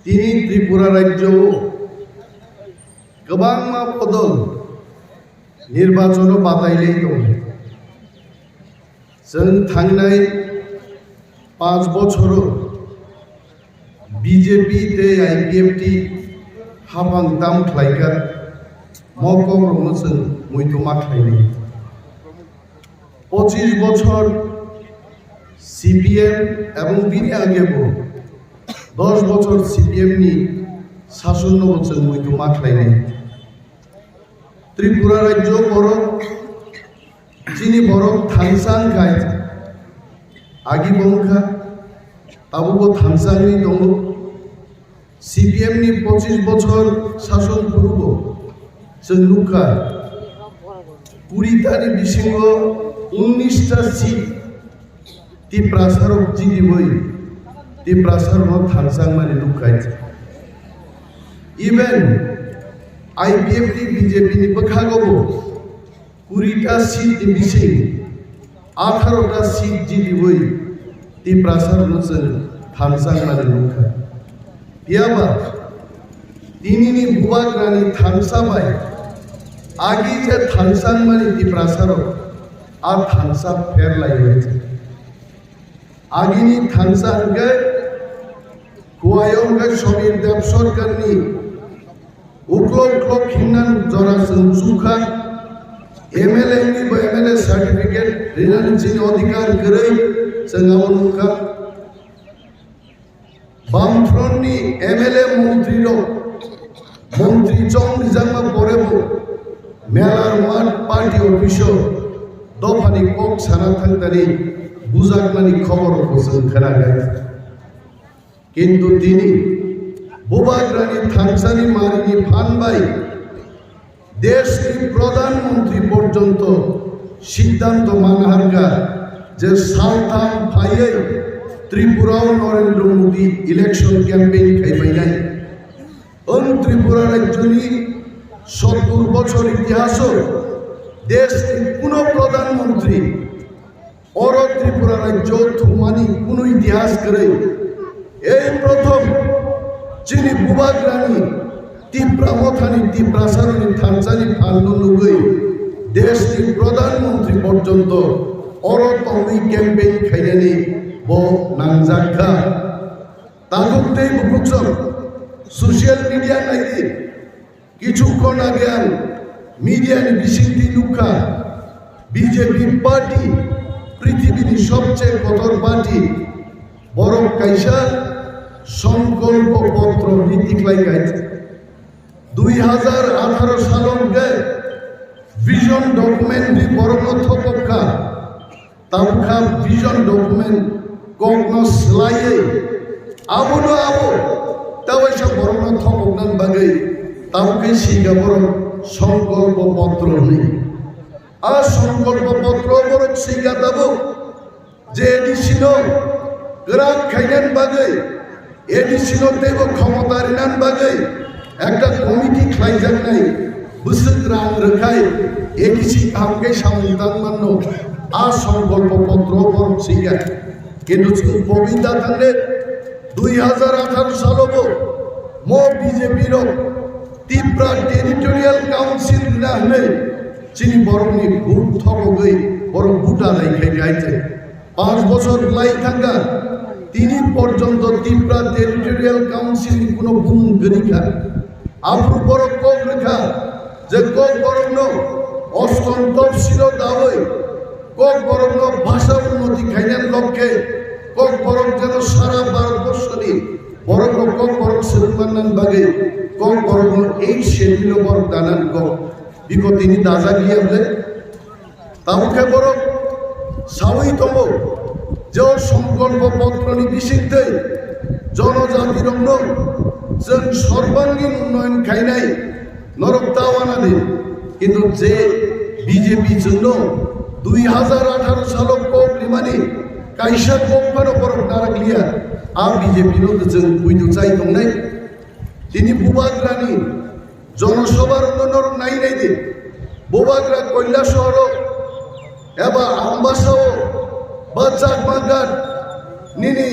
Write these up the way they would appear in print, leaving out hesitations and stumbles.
তিনি ত্রিপুরা রাজ্য गोबां पदल निर्वाचन बादायनाय दं। जों थांनाय 5 बोसोराव बीजेपी ते आईपीएफटी हाबां दाम खालायगा मकरनो जों मैथुमा खालायनाय 25 बोसोर सीपीएम एवं बिनि आगेबो 10 बोसोर सीपीएम नि शासन जों मैथुमा खालायनाय त्रिपुरा राज्य बरफ चीनी बरफ थांसां खाय आगि बंखा ताबो थांसांनि दङ सीपीएम नि 25 बोसोर शासन पूर्व जों नुखा 20 बिसिंग 19टा सीट ती प्रसारक जिदिबै ती प्रसारक थांसां माने नुखाय इवन आईपीएफटी बीजेपी नि बखागोबो 20टा सीट बिसिं 18टा सीट जिदिबै ती प्रसारक जों थांसां माने नुखा याबा दिनिनि बुवाग्रानि थांसाबाय आगि जे थांसां माने ती प्रसारक आ थांसा फेरलायबाय आगिनि थांसांगे हुआयंगे समीर देव सरकारनि उक्लो खिंनान जरा जों सुखा एमएलए नि एमएलए सर्टिफिकेट रिनानजिनि अधिकार गरै जों नुखा बामफ्रन्टनि एमएलए मंत्री जं निजामा परेबो मेलार माठ पार्टी अफिसाव दफानि कक साना थांनानै बुजागनानि खबरखौ जों खोनाबाय किन्तु दिनै बुबाग्रानि थांसानि मारिनि फानबाय देशनि प्रधानमंत्री पर्यन्त सिद्धांत मानहारगा जे सालथाम फायै त्रिपुराव नरेंद्र मोदी इलेक्शन कैंपेन खायबायनाय त्रिपुरा राज्यनि 70 बछर इतिहास देशनि कोनो प्रधानमंत्री और त्रिपुरा राज्य थुमानि कोनो इतिहास करे এই প্রথম যিনি বুবাগ্রানি তীব্রামথানি তীব্রাসারণী থানসানি ফান্ডনুগৈ দেশনি প্রধানমন্ত্রী পর্যন্ত অরতমি ক্যাম্পেইন খাইনানি ব নাংজাখা তাগতে বুকসব সোশ্যাল মিডিয়া নাইদি কিছুক্ষণ আগে মিডিয়ানি বিশিংতি নুখা বিজেপি পার্টি পৃথিবীর সবচেয়ে কঠোর পার্টি বরফ কাইসা সংকল্প পত্র নীতি খাইছে 2018 সালকে ভিশন ডকুমেন্ট বরফ থপকা তামখা ভিশন ডকুমেন্ট কগ্ন স্লাইয়ে আবনো আবো তাওয়াইসা বরফ থপকনান বাগৈ তামকে সিগা বরফ সংকল্প পত্র নেই আর সংকল্প পত্র বরফ সিগা দাবো যে এডিছিল গ্রাম খাইনান বাগৈ এডিসিলতেব ক্ষমতা রিনান বাগৈ একটা কমিটি খাইজান নাই বুসুদ্রাং রখাই এডিসি কামকে সামন্তান মান্য আ সংকল্প পত্র বরং সিগা কিন্তু পবিতা থাকলে 2018 সালব মো বিজেপির ত্রিপুরা টেরিটোরিয়াল কাউন্সিল না হলে চিনি বরংনি ভোট থবগৈ বরং ভোটা রাইখাই গাইছে 5 বছর লাই থাকা তিনি পর্যন্ত ত্রিপুরা টেরিটোরিয়াল কাউন্সিল কোনো ভূম গরিখা আফ্রু বড় কক রেখা যে কক বরং অষ্টম তফসিল দাওই কক বরং ভাষা উন্নতি খাইনার লক্ষ্যে কক বরং যেন সারা ভারতবর্ষনি বরং কক বরং সেরুমান্নান বাগে কক বরং এই শেডিল বরং দানান কক বিগত তিনি দাজা গিয়ে তামুখে বরং সাবৈতম যে সংকল্প পত্রনি বিশিদ্ধে জনজাতির जों সর্বাঙ্গীন উন্নয়ন খাইনাই নরক দাওয়ানাদে কিন্তু যে বিজেপি জন্য 2018 সাল কবলিমানি কাইসা কম্পানো বরং নারাগলিয়া আ বিজেপি जों বুইতো চাই দংনাই তিনি বুবাগ্রানি জনসভার নর নাই নাই দে বুবাগ্রা কৈলাসহর এবা আমবাসাও বা চাকমাঘাট নিনি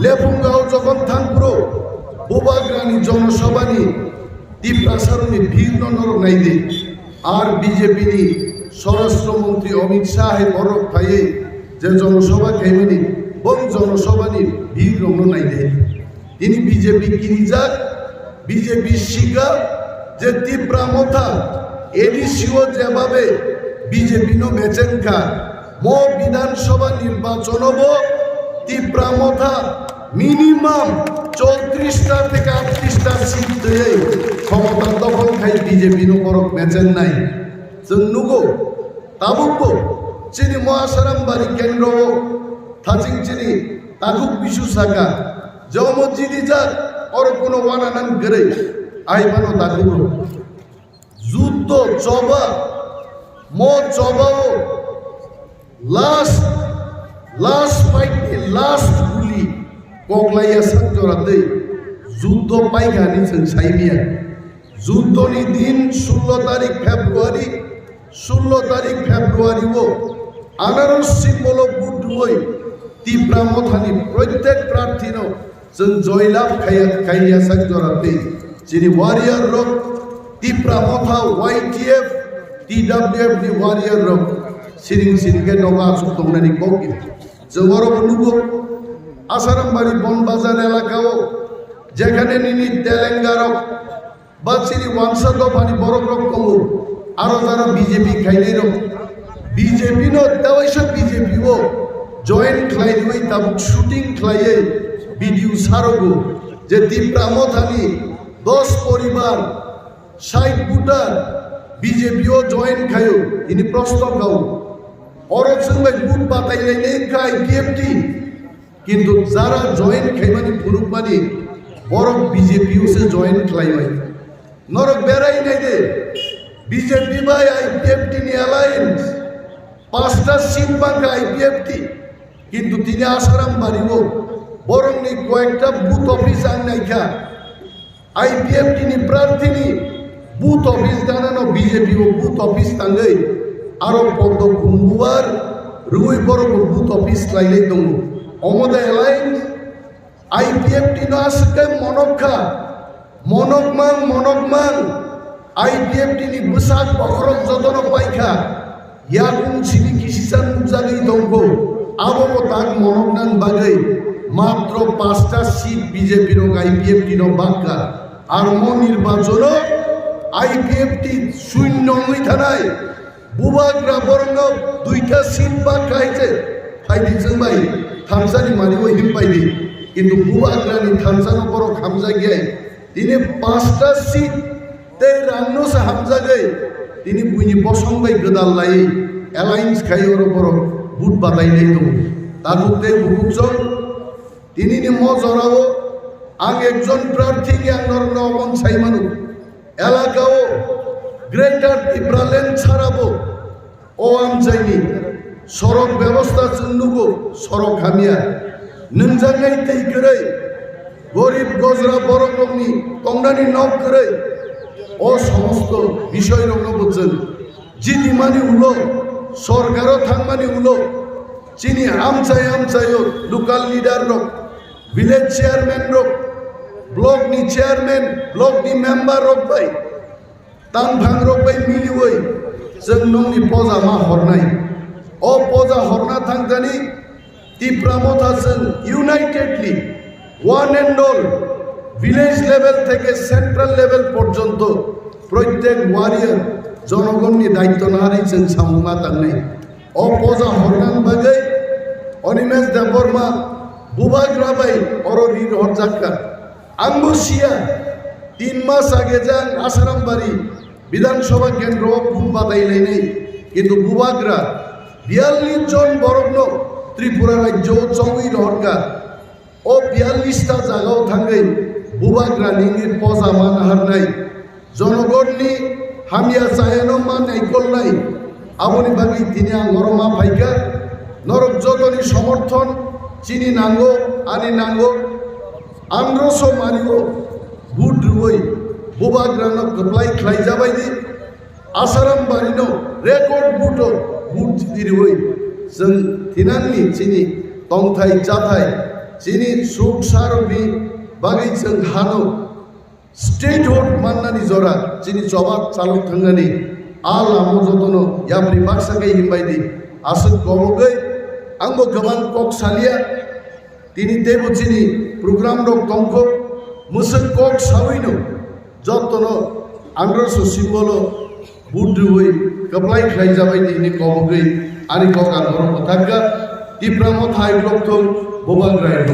লেফুঙ্গাও যখন থানপুর বুবাগ্রানি জনসভানি তীব্রাসারণী ভিন্ন নর নাইদে আর বিজেপিনি স্বরাষ্ট্রমন্ত্রী অমিত শাহ বরফ খাইয়ে যে জনসভা খাইমানি বং জনসভানি ভিড় রং নাইদে তিনি বিজেপি কিনি যাক বিজেপি শিকা যে তীব্রা মথা এডিসিও যেভাবে বিজেপি নো মেচেনকা ম বিধানসভা নির্বাচন তীব্রা মথা মিনিমাম 34টা থেকে 38টা সিট দিয়ে ক্ষমতা দখল খাই বিজেপি নো বরফ মেচেন নাই जों नुगौ ताबुकबो चिनि महासारामबारि केन्द्र थाजिं चिनि ताकुक बिसु साका जमजिदि जा और कोनो वानानान गरे आइबानो ताकुरो যুদ্ধ চবা ম চবাও লাস্ট ফাইট লাস্ট গুলি কগলাইয়া সাকজরাতে যুদ্ধ পাইগানি जों साइमिया যুদ্ধনি দিন 16 তারিখ ফেব্রুয়ারি 16 তারিখ ফেব্রুয়ারি আনারসি মূল বুট হই তীব্রা মথানি প্রত্যেক প্রার্থীনো जों জয়লাভ খাইয়া সাকজরাতে যিনি ওয়ারিয়ার রক তীব্রা মথা ওয়াইটিএফ টিডব্লিউএফ नि ওয়ারিয়ার রক সিরিংকে নগা সুতংনানি ককি जों বড় নুগো আসারামবাড়ি বনবাজার এলাকাও যেখানে নিনি তেলেঙ্গারক বা চিনি ওয়ানসা দফানি বড় রকম আরো যারা বিজেপি খাইলে রক বিজেপি নো দেওয়াইসা বিজেপি ও জয়েন্ট খাইলে তাব শুটিং খাইয়ে ভিডিও সারগো যে তীব্রা মথানি 10 পরিবার 60 ভোটার বিজেপি ও জয়েন্ট খায়ো ইনি প্রশ্ন গাও অরব সঙ্গে বুট বাতাইলে নেই খাই বিএফটি কিন্তু যারা জয়েন্ট খাইমানি ফুরুকমানি বড় বিজেপি ও সে জয়েন্ট খাইমাই নরক বেড়াই নাই দে বিজেপি বাই আইপিএফটি নি অ্যালায়েন্স 5টা সিট বাঁকা আইপিএফটি কিন্তু তিনি আসারাম বাড়িও বরং নি কয়েকটা বুথ অফিস আন নাইখা আইপিএফটি নি প্রার্থীনি বুথ অফিস দানানো বিজেপি ও বুথ অফিস তাঙ্গই আরো পদ কুম্বুয়ার রুই বড় বুথ অফিস লাইলে দङ অমদা অ্যালায়েন্স আইপিএফটি নো আসকে মনকমান আইপিএফটি নি বুসাক বখরক যতন পাইখা ইয়াকুম সিনি কিসিসান জাগি দঙ্গ আবো তাক মনকনান বাগৈ মাত্র 5টা সিট বিজেপি র আইপিএফটি নো বাক্কা আর ম নির্বাচন আইপিএফটি শূন্য হই থানায় বুবাগ্রা বরঙ্গ 2টা সিট বাক্কা হইছে ফাইদিছেন ভাই থামসানি মারিব হিম পাইদি কিন্তু বুবাগ্রানি থামসানো বড় খামজা গিয়ে তিনি 5টা সিট তে রান্নসে হামজা গে তিনি বুইনি বসংবাই গদাল লাই অ্যালায়েন্স খাই ওর বড় বুট বাতাই নাই তো তারুতে বুকুজন তিনি নি ম জরাও আং একজন প্রার্থীকে আঙ্গর নমন সাইমানু এলাকাও গ্রেটার তীব্রালেন ছাড়াবো ও আমজাইনি সড়ক ব্যবস্থা চুন্নুগো সড়ক হামিয়া নংজাঙ্গাই তেই করে গরিব গজরা বড় রঙনি টংনানি নক করে ও সমস্ত বিষয় রঙ বুঝছেন জিদিমানি উলো সরকারও থাকমানি উলো চিনি আমচাইও লোকাল লিডার রক ভিলেজ চেয়ারম্যান রক ব্লক নি চেয়ারম্যান ব্লক নি মেম্বার রক ভাই তান ভাং রক ভাই মিলি ওই जों नोंनि पजा मा हरनाय ओ पजा हरना थांजानि তীব্রা মথা जों unitedly one and all village level থেকে সেন্ট্রাল লেভেল পর্যন্ত প্রত্যেক ওয়ারিয়ার জনগণনি দায়িত্ব নাহারি जों সামুমা তাংনাই ও পজা হরনান বাগৈ অনিমেষ দেববর্মা বুবাগ্রা বাই অররির হরজাক্কা আঙ্গুসিয়া 3 মাস আগে যান আসারামবাড়ি বিধানসভা কেন্দ্র বুট বাতাইলাই নেই কিন্তু বুবাগ্রা 42 জন বরগ্ন ত্রিপুরা রাজ্য চৌই রহরকা ও 42টা জায়গাও থাঙ্গৈ বুবাগ্রা নিঙ্গির পজা মান হারনাই জনগণনি হামিয়া চায়েনো মান নাইকল নাই আবনি ভাবি তিনি আঙ্গরমা ফাইকা নরক যতনি সমর্থন চিনি নাঙ্গো আনি নাঙ্গো আন্দ্রসো মারিও বুট রুই বুবাগ্রানো গপ্লাই খ্লাই যাবাইদি আসারাম বাড়িনো রেকর্ড বুটো বুট জিদির হই जों थिनांनि चिनि तंथाय जाथाय যিনি সুখ সারবি বাগै जों हानो स्टेट होड माननानै जरा যিনি जबाब चालक थांगानि आला मजतनो याब्रि बाक्सागै हिमबायदि आसो गमगै आंबो गोबां कक सालिया তিনি देबुचिनि प्रोग्राम रक तंखो मुसक कक सावैनो जतनो आंग्रसो सिम्बलो बुद्रुवै कप्लाय खाय जाबाय दिनि गमगै आरि कक आंग्रो थागगा दिप्रामो थाइ ब्लक तो बोबांग्राय